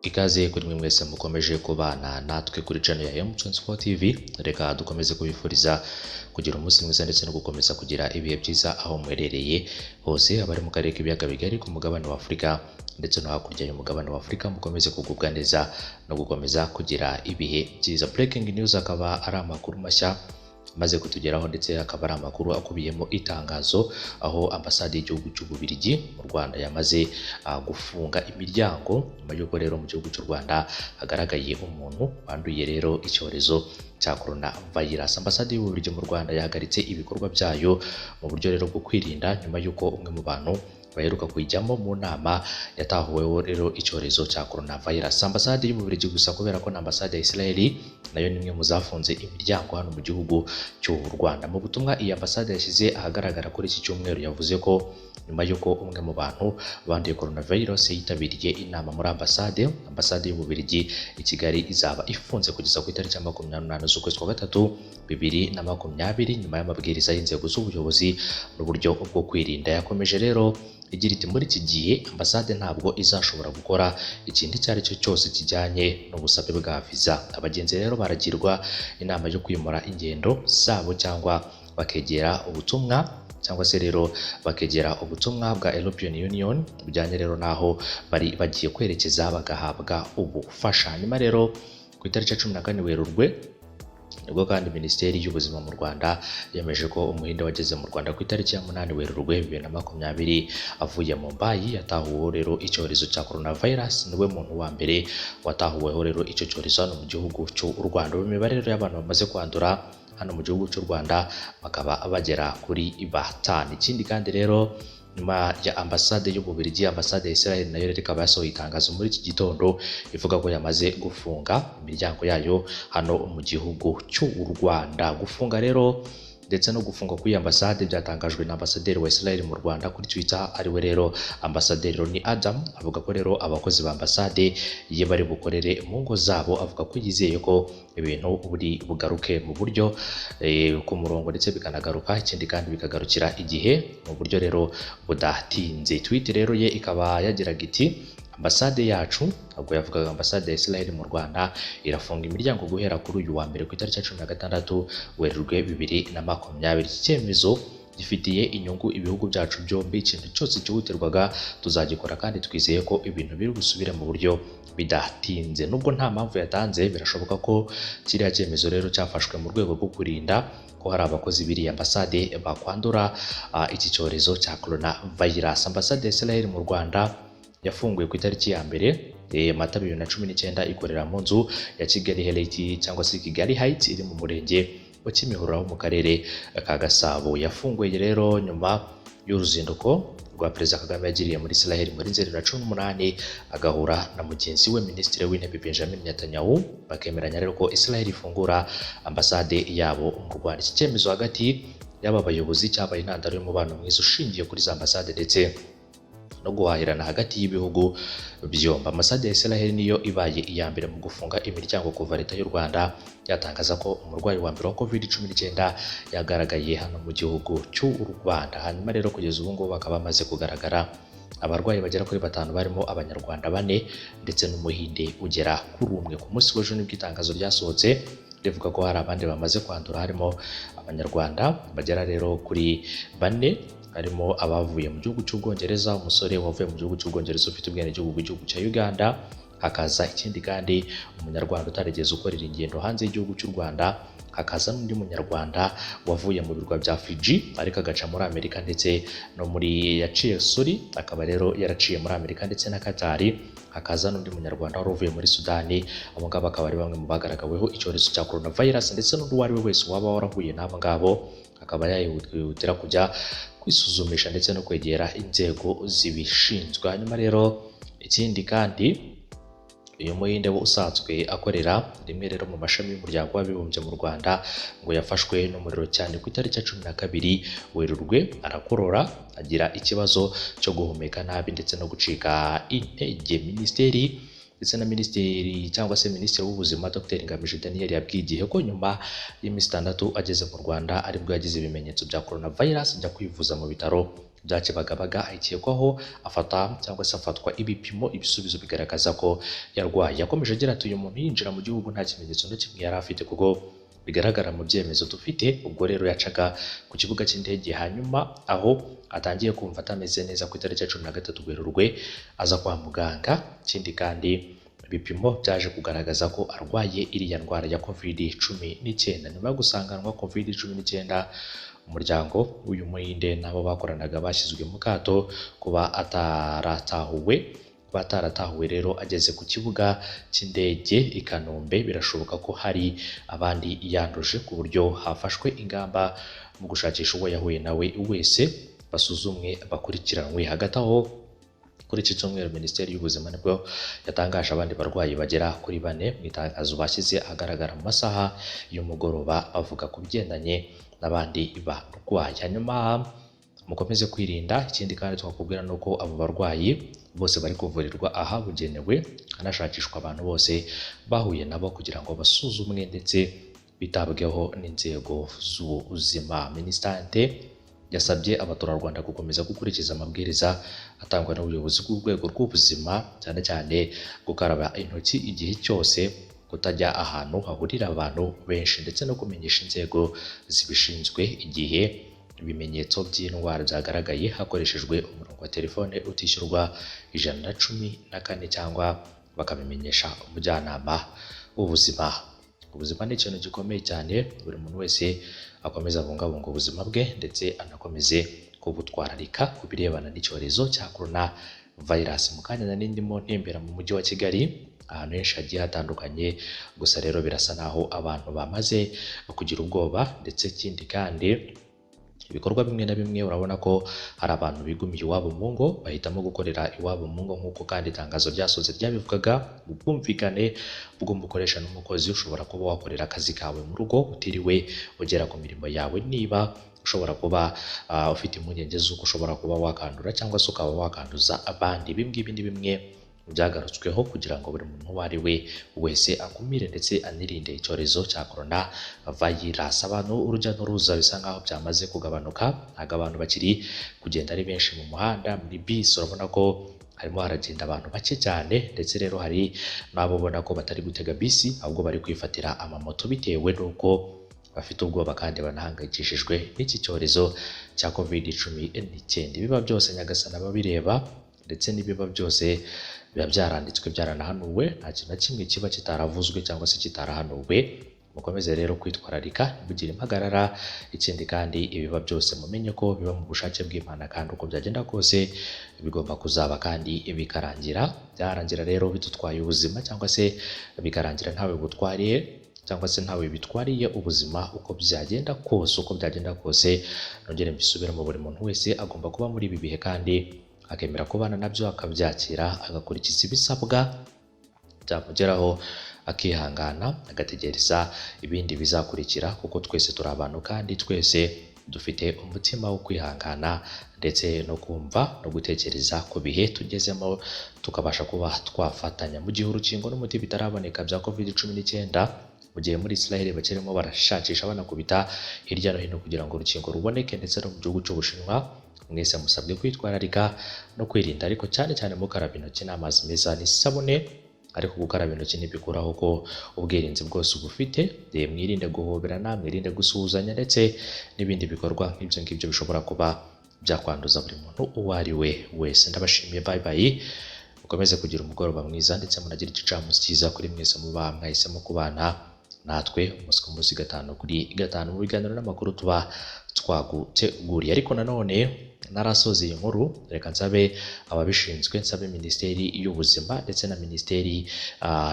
Ikaze kuri mwe mwese mukomeje kubana natwe kuri channel ya M24 TV. Reka dukomeze kubifuriza kugira umunsi mwiza ndetse no gukomeza kugira ibihe byiza aho mwerereye hose, abari mu karere k'ibiyaga bigari ku mugabane wa Afurika ndetse no hakurya y'umugabane wa Afurika, mukomeze kugubwa neza no gukomeza kugira ibihe byiza. Breaking news akaba ari amakuru mashya maze kutugeraho, ndetse akaba ari amakuru akubiyemo itangazo aho Ambassade y'igihugu cy'Ububiligi mu Rwanda yamaze gufunga imiryango nyuma y'uko rero mu gihugu cy'u Rwanda hagaragaye umuntu wanduye rero icyorezo cya coronavirus. Ambassade y'Ububiligi mu Rwanda yahagaritse ibikorwa byayo mu buryo rero bwo kwirinda nyuma y'uko umwe mu bantu baheruka kujyamo mu nama yatahuweho rero icyorezo cya coronavirus. Ambassade y'Ububiligi gusa kubera ko na Ambassade ya Israeli nayo nimwe mu zafunze imiryango hano mu gihugu cy'u Rwanda. Mu butumwa iyi Ambassade yashyize ahagaragara kuri iki cyumweru yavuze ko nyuma y'uko umwe mu bantu banduye coronavirus yitabiriye inama muri Ambassade y'Ububiligi i Kigali izaba ifunze kugeza ku itariki ya 28 z'ukwezi kwa gatatu 2020 nyuma y'amabwiriza y'inzego z'ubuyobozi n'uburyo bwo kwirinda. Yakomeje rero igira iti muri iki gihe Ambassade ntabwo izashobora gukora ikintu icyo ari cyo cyose kijyanye n'ubusabe bwa visa. Abagenzi rero baragirwa inama yo kwimura ingendo zabo cyangwa bakegera ubutumwa bwa European Union bijyanye rero naho bari bagiye kwerekeza bagahabwa ubufasha. Nyuma rero ku itariki ya 14 Werurwe nibwo kandi Minisiteri y'Ubuzima mu Rwanda yemeje ko umuhinde wageze mu Rwanda ku itariki ya 8 Werurwe 2020 avuye mu Mbayi yatahuweho rero icyorezo cya coronavirus. Niwe muntu wa mbere watahuweho rero icyo cyorezo hano mu gihugu cy'u Rwanda. Imibare rero y'abantu bamaze kwandura hano mu gihugu cy'u Rwanda bakaba bagera kuri 5. Ikindi kandi rero nyuma ya Ambassade y'Ububiligi, Ambassade ya Israel nayo rero ikaba yasohoye itangazo muri iki gitondo ivuga ko yamaze gufunga imiryango yayo hano mu gihugu cy'u Rwanda. Gufunga rero ndetse no gufungwa kuri Ambassade byatangajwe na Ambasaderi wa Israel mu Rwanda kuri Twitter, ariwe rero Ambasaderi Ronnie Adam. Avuga ko rero abakozi ba Ambassade ye bari bukorere mu ngo zabo, avuga ko yizeye ko ibintu buri bugaruke mu buryo ku murongo ndetse bikanagaruka, ikindi kandi bikagarukira igihe mu buryo rero budatinze. Tweet rero ye ikaba yagiraga iti Ambassade yacu, ubwo yavugaga Ambassade ya Israel mu Rwanda, irafunga imiryango guhera kuri uyu wa mbere ku itariki ya 16 Werurwe 2020. Iki cyemezo gifitiye inyungu ibihugu byacu byombi. Ikintu cyose cyihutirwaga tuzagikora kandi twizeye ko ibintu biri gusubire mu buryo bidatinze. Nubwo nta mpamvu yatanze, birashoboka ko kiriya cyemezo rero cyafashwe mu rwego rwo kurinda ko hari abakozi b'iriya Ambassade bakwandura iki cyorezo cya coronavirus. Ambassade ya Israel mu Rwanda yafunguye ku itariki ya mbere Mata 2019 ikorera mu nzu ya Kigali Heights cyangwa se Kigali Heights iri mu murenge wa Kimihurura mu karere ka Gasabo. Yafunguye rero nyuma y'uruzinduko rwa Perezida Kagame yagiriye muri Israel muri Nzeri 2018 agahura na mugenzi we Minisitiri w'Intebe Benjamin Netanyahu, bakemeranya rero ko Israel ifungura Ambassade yabo mu Rwanda. Iki cyemezo hagati y'aba bayobozi cyabaye intandaro y'umubano mwiza ushingiye kuri za Ambassade ndetse no guhahirana hagati y'ibihugu byombi. Ambassade ya Israel niyo ibaye iya mbere mu gufunga imiryango kuva leta y'u Rwanda yatangaza ko umurwayi wa mbere wa COVID-19 yagaragaye hano mu gihugu cy'u Rwanda. Hanyuma rero kugeza ubu ngubu bakaba bamaze kugaragara abarwayi bagera kuri 5 barimo Abanyarwanda 4 ndetse n'Umuhinde ugera kuri 1. Ku munsi w'ejo nibwo itangazo ryasohotse rivuga ko hari abandi bamaze kwandura, harimo Abanyarwanda bagera rero kuri 4, harimo abavuye mu gihugu cy'Ubwongereza, umusore wavuye mu gihugu cy'Ubwongereza ufite ubwenegihugu bw'igihugu cya Uganda, hakaza ikindi kandi Umunyarwanda utarigeze ukorera ingendo hanze y'igihugu cy'u Rwanda, hakaza n'undi Munyarwanda wavuye mu birwa bya Fiji ariko agaca muri Amerika ndetse no muri akaba rero yaraciye muri Amerika ndetse na Qatar, hakaza n'undi Munyarwanda wari uvuye muri Sudani. Abo ngabo akaba ari bamwe mu bagaragaweho icyorezo cya coronavirus, ndetse n'undi wari we wese waba warahuye n'abo ngabo akaba yihutira kujya kwisuzumisha ndetse no kwegera inzego zibishinzwe. Hanyuma rero ikindi kandi uyu muhinde wo usanzwe akorera rimwe rero mu mashami y'umuryango w'abibumbye mu Rwanda ngo yafashwe n'umuriro cyane ku itariki ya 12 Werurwe, arakorora, agira ikibazo cyo guhumeka nabi ndetse no gucika intege. Minisiteri ndetse na minisitiri cyangwa se minisitiri w'ubuzima Dr Ngamije Daniel yabwiye igihe ko nyuma y'iminsi 6 ageze mu Rwanda aribwo yagize ibimenyetso bya coronavirus ajya kwivuza mu bitaro bya Kibagabaga, akekwaho cyangwa se afatwa ibipimo ibisubizo bigaragaza ko yarwaye. Yakomeje agira ati uyu muntu yinjira mu gihugu nta kimenyetso na kimwe yari afite kuko bigaragara mu byemezo dufite. Ubwo rero yacaga ku kibuga cy'indege, hanyuma aho atangiye kumva atameze neza ku itariki ya 13 Werurwe aza kwa muganga. Ikindi kandi ibipimo byaje kugaragaza ko arwaye iriya ndwara ya COVID-19. Nyuma yo gusanganwa COVID-19, umuryango w'uyu muhinde nabo bakoranaga bashyizwe mu kato kuba ataratahuwe rero ageze ku kibuga cy'indege i Kanombe. Birashoboka ko hari abandi yanduje ku buryo hafashwe ingamba mu gushakisha uwo yahuye nawe wese basuzumwe bakurikiranwe. Hagati aho kuri iki cyumweru Minisiteri y'Ubuzima nibwo yatangaje abandi barwayi bagera kuri 4 mu itangazo bashyize ahagaragara mu masaha y'umugoroba bavuga ku bigendanye n'abandi barwayi. Hanyuma mukomeze kwirinda. Ikindi kandi twakubwira nuko abo barwayi bose bari kuvurirwa ahabugenewe, hanashakishwa abantu bose bahuye nabo kugira ngo basuzumwe ndetse bitabweho n'inzego z'ubuzima. Minisante yasabye abaturarwanda gukomeza gukurikiza amabwiriza atangwa n'ubuyobozi bw'urwego rw'ubuzima, cyane cyane gukaraba intoki igihe cyose, kutajya ahantu hahurira abantu benshi ndetse no kumenyesha inzego zibishinzwe igihe ibimenyetso by'indwara byagaragaye hakoreshejwe umurongo wa telefone utishyurwa 114 cyangwa bakabimenyesha umujyanama w'ubuzima. Ubuzima ni ikintu gikomeye cyane, buri muntu wese akomeza abungabunga ubuzima bwe ndetse anakomeze kubutwararika ku birebana n'icyorezo cya coronavirus. Mu kanya nari ndimo ntembera mu mujyi wa Kigali ahantu henshi hagiye hatandukanye, gusa rero birasa naho abantu bamaze kugira ubwoba ndetse ikindi kandi ibikorwa bimwe na bimwe urabona ko hari abantu bigumiye iwabo mu ngo, bahitamo gukorera iwabo mu ngo nk'uko kandi itangazo ryasoze ryabivugaga. Ubwumvikane bw'umukoresha n'umukozi, ushobora kuba wakorera akazi kawe mu rugo utiriwe ugera ku mirimo yawe. Niba ushobora kuba ufite impungenge z'uko ushobora kuba wakandura cyangwa se ukaba wakanduza abandi, ibi ngibi ni bimwe byagarutsweho kugira ngo buri muntu uwo ari we wese akumire ndetse anirinde icyorezo cya coronavirus. Abantu urujya n'uruza bisa nkaho byamaze kugabanuka, ntabwo abantu bakiri kugenda ari benshi mu muhanda. Muri bisi urabona ko harimo haragenda abantu bake cyane, ndetse rero hari n'abo ubona ko batari gutega bisi ahubwo bari kwifatira amamoto bitewe n'uko bafite ubwoba kandi banahangayikishijwe n'iki cyorezo cya COVID-19. Biba byose Nyagasana babireba ndetse n'ibiba byose biba byaranditswe byaranahanuwe, nta kintu na kimwe kiba kitaravuzwe cyangwa se kitarahanuwe. Mukomeze rero kwitwararika, mugire impagarara. Ikindi kandi ibiba byose mumenye ko biba mu bushake bw'Imana kandi uko byagenda kose bigomba kuzaba kandi bikarangira. Byarangira rero bidutwaye ubuzima cyangwa se bikarangira ntawe butwariye cyangwa se ntawe bitwariye ubuzima. Uko byagenda kose nongere mbisubiremo, buri muntu wese agomba kuba muri ibi bihe kandi akemera kubana nabyo, akabyakira, agakurikiza ibisabwa, byamugeraho akihangana, agategereza ibindi bizakurikira, kuko twese turi abantu kandi twese dufite umutima wo kwihangana ndetse no kumva no gutekereza ku bihe tugezemo, tukabasha kuba twafatanya. Mu gihe urukingo n'umuti bitaraboneka bya COVID-19, mu gihe muri Israel bakirimo barashakisha banakubita hirya no hino kugira ngo urukingo ruboneke, ndetse no mu gihugu cy'Ubushinwa, mwese musabwe kwitwararika no kwirinda, ariko cyane cyane mukaraba intoki n'amazi meza n'isabune. Ariko gukaraba intoki ntibikuraho ko ubwirinzi bwose ubufite. Mwirinde guhoberana, mwirinde gusuhuzanya ndetse n'ibindi bikorwa nk'ibyo ngibyo bishobora kuba byakwanduza buri muntu uwo ari we wese. Ndabashimiye, bye bye, mukomeze kugira umugoroba mwiza ndetse munagira igicamunsi cyiza kuri mwese muba mwahisemo kubana natwe umunsi ku munsi, 5 kuri 5 mu biganiro n'amakuru tuba twaguteguriye. Ariko nanone narasozeye inkuru, reka nsabe ababishinzwe, nsabe Minisiteri y'Ubuzima ndetse na Minisiteri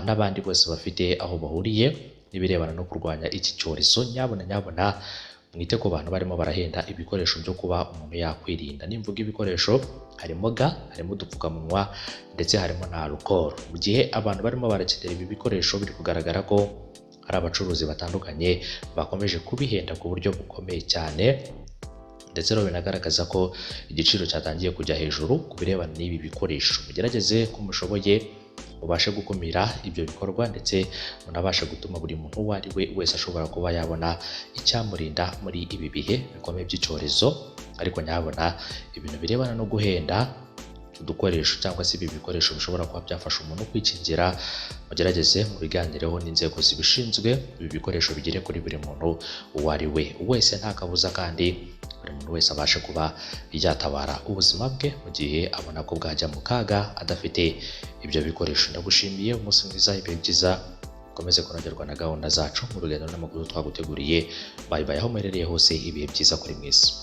n'abandi bose bafite aho bahuriye n'ibirebana no kurwanya iki cyorezo, nyabona mwite ku bantu barimo barahenda ibikoresho byo kuba umuntu yakwirinda. Nimvuga ibikoresho, harimo harimo udupfukamunwa ndetse harimo na alcohol. Mu gihe abantu barimo barakenera ibi bikoresho, biri kugaragara ko hari abacuruzi batandukanye bakomeje kubihenda ku buryo bukomeye cyane, ndetse rero binagaragaza ko igiciro cyatangiye kujya hejuru ku birebana n'ibi bikoresho. Mugerageze ko mushoboye mubashe gukumira ibyo bikorwa ndetse munabashe gutuma buri muntu uwo ari we wese ashobora kuba yabona icyamurinda muri ibi bihe bikomeye by'icyorezo. Ariko nyabona ibintu birebana no guhenda udukoresho cyangwa se ibi bikoresho bishobora kuba byafasha umuntu kwikingira, mugerageze mu biganireho n'inzego zibishinzwe, ibi bikoresho bigere kuri buri muntu uwo ari we wese nta kabuza, kandi buri muntu wese abashe kuba yatabara ubuzima bwe mu gihe abona ko bwajya mu kaga adafite ibyo bikoresho. Ndagushimiye, umunsi mwiza, ibihe byiza, ukomeze kunogerwa na gahunda zacu mu rugendo n'amakuru twaguteguriye. Bye bye aho muherereye hose, ibihe byiza kuri mwese.